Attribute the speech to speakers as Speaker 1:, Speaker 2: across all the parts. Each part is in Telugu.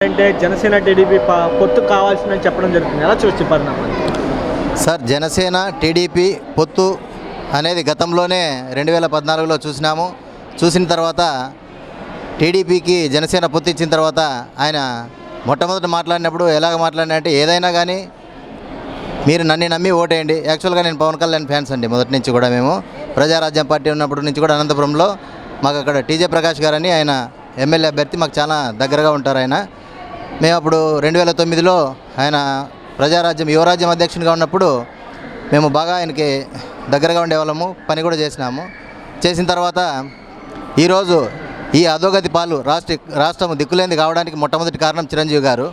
Speaker 1: అంటే జనసేన టీడీపీ పొత్తు కావాల్సిందని చెప్పడం జరుగుతుంది. ఎలా చూసి పరిణామం
Speaker 2: సార్? జనసేన టీడీపీ పొత్తు అనేది గతంలోనే 2014లో చూసినాము. చూసిన తర్వాత టీడీపీకి జనసేన పొత్తు ఇచ్చిన తర్వాత ఆయన మొట్టమొదటి మాట్లాడినప్పుడు ఎలాగ మాట్లాడినంటే, ఏదైనా కానీ మీరు నన్ను నమ్మి ఓటేయండి. యాక్చువల్గా నేను పవన్ కళ్యాణ్ ఫ్యాన్స్ అండి మొదటి నుంచి కూడా. మేము ప్రజారాజ్యం పార్టీ ఉన్నప్పటి నుంచి కూడా అనంతపురంలో మాకు అక్కడ టీజే ప్రకాష్ గారని ఆయన ఎమ్మెల్యే అభ్యర్థి, మాకు చాలా దగ్గరగా ఉంటారు ఆయన. మేము అప్పుడు 2009లో ఆయన ప్రజారాజ్యం యువరాజ్యం అధ్యక్షునిగా ఉన్నప్పుడు మేము బాగా ఆయనకి దగ్గరగా ఉండేవాళ్ళము, పని కూడా చేసినాము. చేసిన తర్వాత ఈరోజు ఈ అధోగతి పాలు రాష్ట్రం దిక్కులేంది కావడానికి మొట్టమొదటి కారణం చిరంజీవి గారు.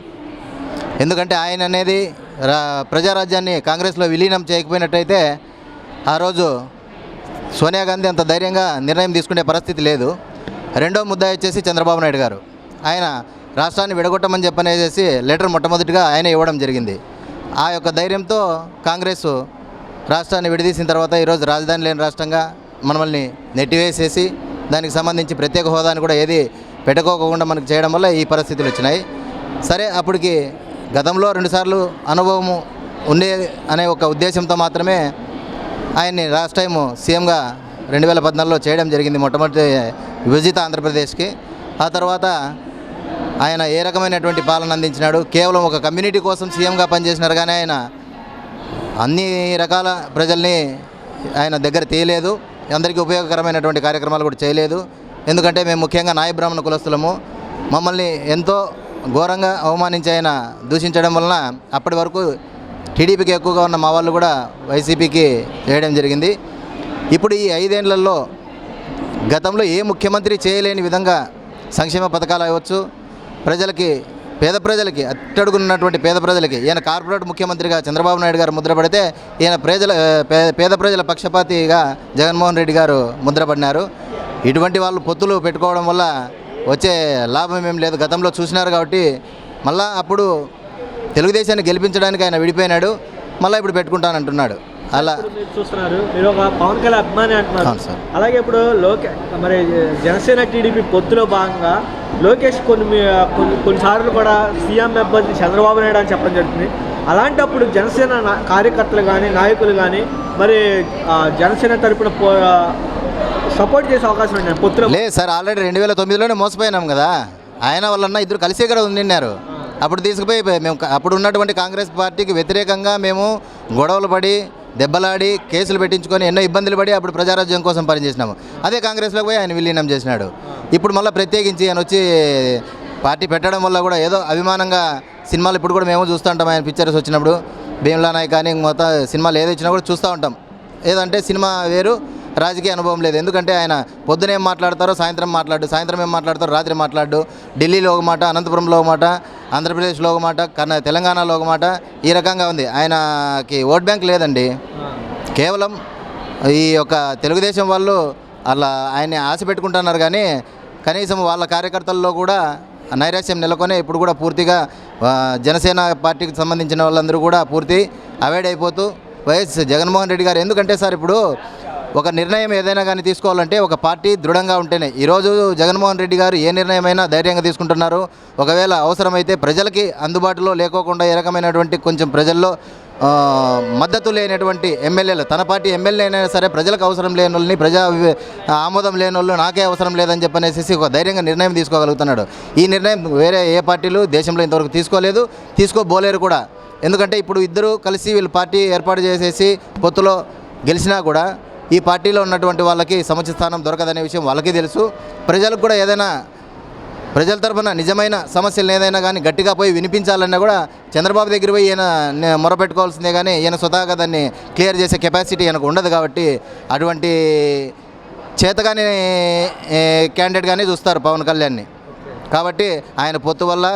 Speaker 2: ఎందుకంటే ఆయన అనేది ప్రజారాజ్యాన్ని కాంగ్రెస్లో విలీనం చేయకపోయినట్టయితే ఆ రోజు సోనియా గాంధీ అంత ధైర్యంగా నిర్ణయం తీసుకునే పరిస్థితి లేదు. రెండో ముద్దాయి వచ్చేసి చంద్రబాబు నాయుడు గారు. ఆయన రాష్ట్రాన్ని విడగొట్టమని చెప్పనేసి లెటర్ మొట్టమొదటిగా ఆయన ఇవ్వడం జరిగింది. ఆ యొక్క ధైర్యంతో కాంగ్రెస్ రాష్ట్రాన్ని విడదీసిన తర్వాత ఈరోజు రాజధాని లేని రాష్ట్రంగా మనల్ని నెట్టివేసేసి దానికి సంబంధించి ప్రత్యేక హోదాని కూడా ఏది పెట్టుకోకుండా మనకు చేయడం వల్ల ఈ పరిస్థితులు వచ్చినాయి. సరే, అప్పటికి గతంలో 2 సార్లు అనుభవము ఉండే అనే ఒక ఉద్దేశంతో మాత్రమే ఆయన్ని లాస్ట్ టైము సీఎంగా 2014లో చేయడం జరిగింది, మొట్టమొదటి విభజిత ఆంధ్రప్రదేశ్కి. ఆ తర్వాత ఆయన ఏ రకమైనటువంటి పాలన అందించినాడు? కేవలం ఒక కమ్యూనిటీ కోసం సీఎంగా పనిచేసినారు, కానీ ఆయన అన్ని రకాల ప్రజల్ని ఆయన దగ్గర తీయలేదు. అందరికీ ఉపయోగకరమైనటువంటి కార్యక్రమాలు కూడా చేయలేదు. ఎందుకంటే మేము ముఖ్యంగా నాయ బ్రాహ్మణ కులస్తులము. మమ్మల్ని ఎంతో ఘోరంగా అవమానించి ఆయన దూషించడం వలన అప్పటి వరకు టీడీపీకి ఎక్కువగా ఉన్న మా వాళ్ళు కూడా వైసీపీకి చేయడం జరిగింది. ఇప్పుడు ఈ 5 ఏళ్లలో గతంలో ఏ ముఖ్యమంత్రి చేయలేని విధంగా సంక్షేమ పథకాలు అవ్వచ్చు, ప్రజలకి పేద ప్రజలకి అట్టడుగున్నటువంటి పేద ప్రజలకి ఈయన కార్పొరేట్ ముఖ్యమంత్రిగా చంద్రబాబు నాయుడు గారు ముద్రపడితే ఈయన పేద ప్రజల పక్షపాతిగా జగన్మోహన్ రెడ్డి గారు ముద్రపడినారు. ఇటువంటి వాళ్ళు పొత్తులు పెట్టుకోవడం వల్ల వచ్చే లాభం ఏం లేదు. గతంలో చూసినారు కాబట్టి మళ్ళా అప్పుడు తెలుగుదేశాన్ని గెలిపించడానికి ఆయన విడిపోయినాడు, మళ్ళీ ఇప్పుడు పెట్టుకుంటానంటున్నాడు. అలా
Speaker 1: మీరు చూస్తున్నారు, మీరు ఒక పవన్ కళ్యాణ్ అభిమాని అంటున్నారు. అలాగే ఇప్పుడు మరి జనసేన టీడీపీ పొత్తులో భాగంగా లోకేష్ కొన్నిసార్లు కూడా సీఎం అభ్యర్థి చంద్రబాబు నాయుడు అని చెప్పడం జరుగుతుంది. అలాంటప్పుడు జనసేన కార్యకర్తలు కానీ నాయకులు కానీ మరి జనసేన తరపున సపోర్ట్ చేసే అవకాశం ఉంది పొత్తులో?
Speaker 2: లేదు సార్, ఆల్రెడీ 2009లోనే మోసపోయినాం కదా. ఆయన వాళ్ళన్నా ఇద్దరు కలిసే కదా ఉండినారు. అప్పుడు తీసుకుపోయి మేము అప్పుడు ఉన్నటువంటి కాంగ్రెస్ పార్టీకి వ్యతిరేకంగా మేము గొడవలు పడి దెబ్బలాడి కేసులు పెట్టించుకొని ఎన్నో ఇబ్బందులు పడి అప్పుడు ప్రజారాజ్యం కోసం పనిచేసినాము. అదే కాంగ్రెస్లోకి పోయి ఆయన విలీనం చేసినాడు. ఇప్పుడు మళ్ళీ ప్రత్యేకించి ఆయన వచ్చి పార్టీ పెట్టడం వల్ల కూడా ఏదో అభిమానంగా సినిమాలు ఇప్పుడు కూడా మేము చూస్తూ ఉంటాం. ఆయన పిక్చర్స్ వచ్చినప్పుడు భీమ్లా నాయక్ కానీ మొత్తం సినిమాలు ఏది వచ్చినా కూడా చూస్తూ ఉంటాం. ఏదంటే సినిమా వేరు, రాజకీయ అనుభవం లేదు. ఎందుకంటే ఆయన పొద్దున ఏం మాట్లాడతారో సాయంత్రం మాట్లాడు, సాయంత్రం ఏం మాట్లాడతారో రాత్రి మాట్లాడు. ఢిల్లీలో ఒక మాట, అనంతపురంలో ఒక మాట, ఆంధ్రప్రదేశ్లో ఒక మాట, తెలంగాణలో ఒక మాట, ఈ రకంగా ఉంది. ఆయనకి ఓట్ బ్యాంక్ లేదండి. కేవలం ఈ యొక్క తెలుగుదేశం వాళ్ళు అలా ఆయన్ని ఆశ పెట్టుకుంటున్నారు, కానీ కనీసం వాళ్ళ కార్యకర్తల్లో కూడా నైరాశ్యం నెలకొనే ఇప్పుడు కూడా పూర్తిగా జనసేన పార్టీకి సంబంధించిన వాళ్ళందరూ కూడా పూర్తి అవాయిడ్ అయిపోతూ వైఎస్ జగన్మోహన్ రెడ్డి గారు. ఎందుకంటే సార్, ఇప్పుడు ఒక నిర్ణయం ఏదైనా కానీ తీసుకోవాలంటే ఒక పార్టీ దృఢంగా ఉంటేనే. ఈరోజు జగన్మోహన్ రెడ్డి గారు ఏ నిర్ణయమైనా ధైర్యంగా తీసుకుంటున్నారు. ఒకవేళ అవసరమైతే ప్రజలకి అందుబాటులో లేకోకుండా ఏ రకమైనటువంటి కొంచెం ప్రజల్లో మద్దతు లేనటువంటి ఎమ్మెల్యేలు, తన పార్టీ ఎమ్మెల్యే అయినా సరే ప్రజలకు అవసరం లేని వాళ్ళని, ప్రజా ఆమోదం లేని వాళ్ళు నాకే అవసరం లేదని చెప్పనేసి ఒక ధైర్యంగా నిర్ణయం తీసుకోగలుగుతున్నాడు. ఈ నిర్ణయం వేరే ఏ పార్టీలు దేశంలో ఇంతవరకు తీసుకోలేదు, తీసుకోబోలేరు కూడా. ఎందుకంటే ఇప్పుడు ఇద్దరు కలిసి వీళ్ళు పార్టీ ఏర్పాటు చేసేసి పొత్తులో గెలిచినా కూడా ఈ పార్టీలో ఉన్నటువంటి వాళ్ళకి సముచిత స్థానం దొరకదనే విషయం వాళ్ళకి తెలుసు. ప్రజలకు కూడా ఏదైనా ప్రజల తరఫున నిజమైన సమస్యలు ఏదైనా కానీ గట్టిగా పోయి వినిపించాలన్నా కూడా చంద్రబాబు దగ్గర పోయి ఈయన మొరపెట్టుకోవాల్సిందే, కానీ ఈయన స్వతహాగా దాన్ని క్లియర్ చేసే కెపాసిటీ ఈయనకు ఉండదు. కాబట్టి అటువంటి చేతగానే క్యాండిడేట్గానే చూస్తారు పవన్ కళ్యాణ్ని. కాబట్టి ఆయన పొత్తు వల్ల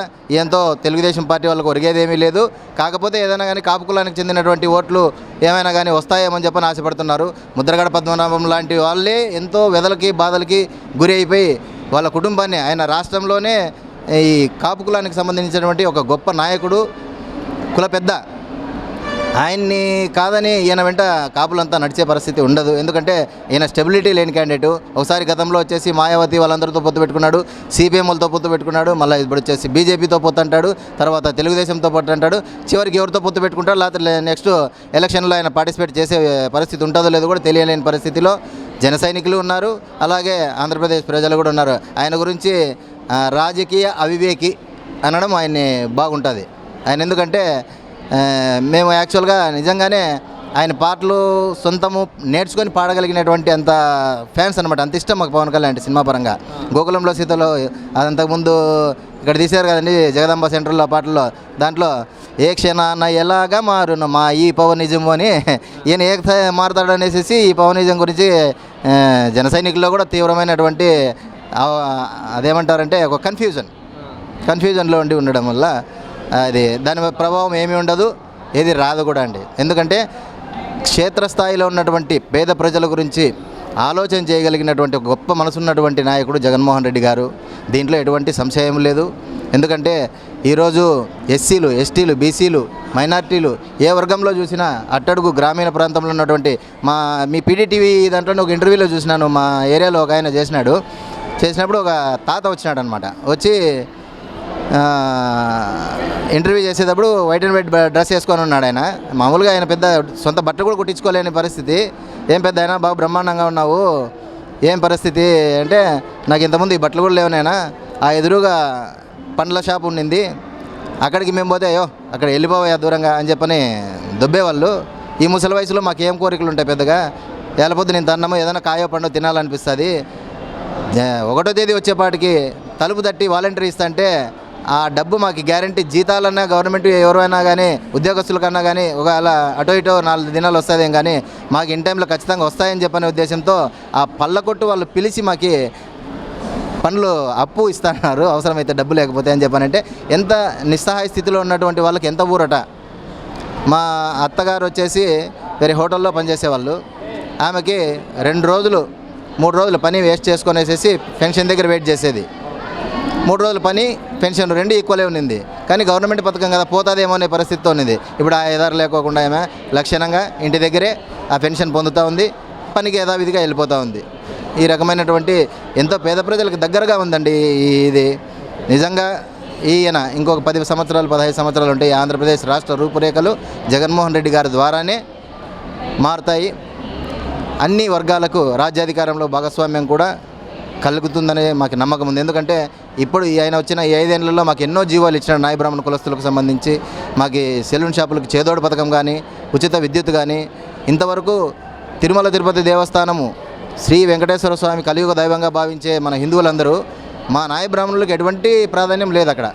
Speaker 2: ఎంతో తెలుగుదేశం పార్టీ వాళ్ళకు ఒరిగేదేమీ లేదు. కాకపోతే ఏదైనా కానీ కాపు కులానికి చెందినటువంటి ఓట్లు ఏమైనా కానీ వస్తాయేమని చెప్పని ఆశపడుతున్నారు. ముద్రగడ పద్మనాభం లాంటి వాళ్ళే ఎంతో వెదలకి బాధలకి గురి అయిపోయి వాళ్ళ కుటుంబాన్ని, ఆయన రాష్ట్రంలోనే ఈ కాపు కులానికి సంబంధించినటువంటి ఒక గొప్ప నాయకుడు, కుల పెద్ద, ఆయన్ని కాదని ఈయన వెంట కాపులంతా నడిచే పరిస్థితి ఉండదు. ఎందుకంటే ఈయన స్టెబిలిటీ లేని క్యాండిడేట్. ఒకసారి గతంలో వచ్చేసి మాయావతి వాళ్ళందరితో పొత్తు పెట్టుకున్నాడు, సిపిఎంలతో పొత్తు పెట్టుకున్నాడు, మళ్ళీ ఇప్పుడు వచ్చేసి బీజేపీతో పొత్తు అంటాడు, తర్వాత తెలుగుదేశంతో పొత్తు అంటాడు, చివరికి ఎవరితో పొత్తు పెట్టుకుంటాడు, లేకపోతే నెక్స్ట్ ఎలక్షన్లో ఆయన పార్టిసిపేట్ చేసే పరిస్థితి ఉంటుందో లేదో కూడా తెలియలేని పరిస్థితిలో జన సైనికులు ఉన్నారు, అలాగే ఆంధ్రప్రదేశ్ ప్రజలు కూడా ఉన్నారు. ఆయన గురించి రాజకీయ అవివేకి అనడం ఆయన్ని బాగుంటుంది. ఆయన ఎందుకంటే మేము యాక్చువల్గా నిజంగానే ఆయన పాటలు సొంతము నేర్చుకొని పాడగలిగినటువంటి అంత ఫ్యాన్స్ అనమాట. అంత ఇష్టం మాకు పవన్ కళ్యాణ్ అంటే సినిమా పరంగా. గోకులంలో సీతలో అదంతకుముందు ఇక్కడ తీశారు కదండి జగదాంబ సెంటర్లో పాటల్లో, దాంట్లో ఏ క్షణాన ఎలాగా మారును మా ఈ పవనిజం అని ఈయన ఏ మారుతాడు అనేసి ఈ పవనిజం గురించి జన సైనికుల్లో కూడా తీవ్రమైనటువంటి అదేమంటారంటే ఒక కన్ఫ్యూజన్లో ఉండడం వల్ల అది దాని ప్రభావం ఏమీ ఉండదు, ఏది రాదు కూడా అండి. ఎందుకంటే క్షేత్రస్థాయిలో ఉన్నటువంటి పేద ప్రజల గురించి ఆలోచన చేయగలిగినటువంటి గొప్ప మనసున్నటువంటి నాయకుడు జగన్మోహన్ రెడ్డి గారు. దీంట్లో ఎటువంటి సంశయం లేదు. ఎందుకంటే ఈరోజు ఎస్సీలు, ఎస్టీలు, బీసీలు, మైనార్టీలు ఏ వర్గంలో చూసినా అట్టడుగు గ్రామీణ ప్రాంతంలో ఉన్నటువంటి మీ పీడీటీవీ దాంట్లో ఒక ఇంటర్వ్యూలో చూసినాను. మా ఏరియాలో ఒక ఆయన చేసినప్పుడు ఒక తాత వచ్చినాడు అనమాట. వచ్చి ఇంటర్వ్యూ చేసేటప్పుడు వైట్ అండ్ వైట్ డ్రెస్ వేసుకొని ఉన్నాడు. ఆయన మామూలుగా ఆయన పెద్ద సొంత బట్టలు కూడా కుట్టించుకోలేని పరిస్థితి. ఏం పెద్ద అయినా బాగా బ్రహ్మాండంగా ఉన్నావు, ఏం పరిస్థితి అంటే, నాకు ఇంతకుముందు ఈ బట్టలు కూడా లేవునైనా, ఆ ఎదురుగా పండ్ల షాప్ ఉండింది, అక్కడికి మేము పోతే అయ్యో అక్కడ వెళ్ళిపోయా దూరంగా అని చెప్పని దొబ్బేవాళ్ళు. ఈ ముసలి వయసులో మాకు ఏం కోరికలు ఉంటాయి పెద్దగా, లేకపోతే నేను తన్నమో ఏదైనా కాయో పండు తినాలనిపిస్తుంది. 1వ తేదీ వచ్చేపాటికి తలుపు తట్టి వాలంటీర్ ఇస్తుంటే ఆ డబ్బు మాకు గ్యారంటీ, జీతాలన్నా గవర్నమెంట్ ఎవరైనా కానీ ఉద్యోగస్తులకన్నా కానీ ఒకవేళ అటో ఇటో 4 దినాలు వస్తాయేం కానీ మాకు ఇన్ టైంలో ఖచ్చితంగా వస్తాయని చెప్పనే ఉద్దేశంతో ఆ పళ్ళ కొట్టు వాళ్ళు పిలిచి మాకు పనులు అప్పు ఇస్తున్నారు, అవసరమైతే డబ్బు లేకపోతే అని చెప్పానంటే ఎంత నిస్సహాయ స్థితిలో ఉన్నటువంటి వాళ్ళకి ఎంత ఊరట. మా అత్తగారు వచ్చేసి వేరే హోటల్లో పనిచేసేవాళ్ళు. ఆమెకి 2 రోజులు 3 రోజులు పని వేస్ట్ చేసుకొనేసేసి పెన్షన్ దగ్గర వెయిట్ చేసేది. 3 రోజులు పని, పెన్షన్ 2 ఈక్వలే ఉన్నింది. కానీ గవర్నమెంట్ పథకం కదా పోతుందేమో అనే పరిస్థితితో ఉన్నది. ఇప్పుడు ఆ ఎదారు లేకోకుండా ఆమె లక్షణంగా ఇంటి దగ్గరే ఆ పెన్షన్ పొందుతూ ఉంది, పనికి యథావిధిగా వెళ్ళిపోతూ ఉంది. ఈ రకమైనటువంటి ఎంతో పేద ప్రజలకు దగ్గరగా ఉందండి ఇది. నిజంగా ఈయన ఇంకొక 10 సంవత్సరాలు 15 సంవత్సరాలు ఉంటాయి, ఆంధ్రప్రదేశ్ రాష్ట్ర రూపురేఖలు జగన్మోహన్ రెడ్డి గారి ద్వారానే మారుతాయి. అన్ని వర్గాలకు రాజ్యాధికారంలో భాగస్వామ్యం కూడా కలుగుతుందనే మాకు నమ్మకం ఉంది. ఎందుకంటే ఇప్పుడు ఆయన వచ్చిన ఈ 5 ఏళ్లలో మాకు ఎన్నో జీవాలు ఇచ్చినాడు. నాయ బ్రాహ్మణ కులస్తులకు సంబంధించి మాకు సెలూన్ షాపులకు చేదోడు పథకం కానీ, ఉచిత విద్యుత్ కానీ, ఇంతవరకు తిరుమల తిరుపతి దేవస్థానము శ్రీ వెంకటేశ్వర స్వామి కలియుగ దైవంగా భావించే మన హిందువులందరూ మా నాయ బ్రాహ్మణులకు ఎటువంటి ప్రాధాన్యం లేదు. అక్కడ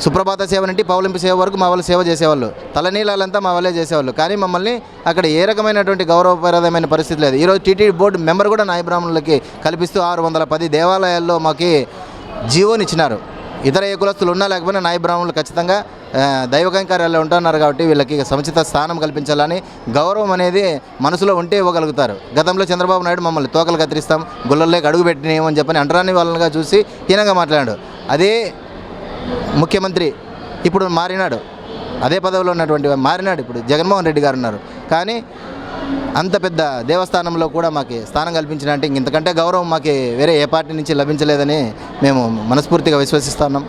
Speaker 2: సుప్రభాత సేవ నుండి పౌలింపు సేవ వరకు మా వాళ్ళు సేవ చేసేవాళ్ళు, తలనీళ్ళంతా మా వాళ్ళే చేసేవాళ్ళు. కానీ మమ్మల్ని అక్కడ ఏ రకమైనటువంటి గౌరవప్రదమైన పరిస్థితి లేదు. ఈరోజు టీటీడీ బోర్డు మెంబర్ కూడా నాయ బ్రాహ్మణులకి కల్పిస్తూ 610 దేవాలయాల్లో మాకు జీవోనిచ్చినారు. ఇతర ఏ కులస్తులు ఉన్నా లేకపోయినా నాయ బ్రాహ్మణులు ఖచ్చితంగా దైవ కైంకర్యాల్లో ఉంటున్నారు కాబట్టి వీళ్ళకి సముచిత స్థానం కల్పించాలని గౌరవం అనేది మనసులో ఉంటే ఇవ్వగలుగుతారు. గతంలో చంద్రబాబు నాయుడు మమ్మల్ని తోకలు కత్తిరిస్తాం, గుళ్ళల్లోకి అడుగు పెట్టినేమని చెప్పని అంటరాని వాళ్ళనిగా చూసి హీనంగా మాట్లాడాడు. అదే ముఖ్యమంత్రి ఇప్పుడు మారినాడు, అదే పదవిలో ఉన్నటువంటి మారినాడు. ఇప్పుడు జగన్మోహన్ రెడ్డి గారు ఉన్నారు. కానీ అంత పెద్ద దేవస్థానంలో కూడా మాకు స్థానం కల్పించిన అంటే ఇంతకంటే గౌరవం మాకు వేరే ఏ పార్టీ నుంచి లభించలేదని మేము మనస్ఫూర్తిగా విశ్వసిస్తున్నాం.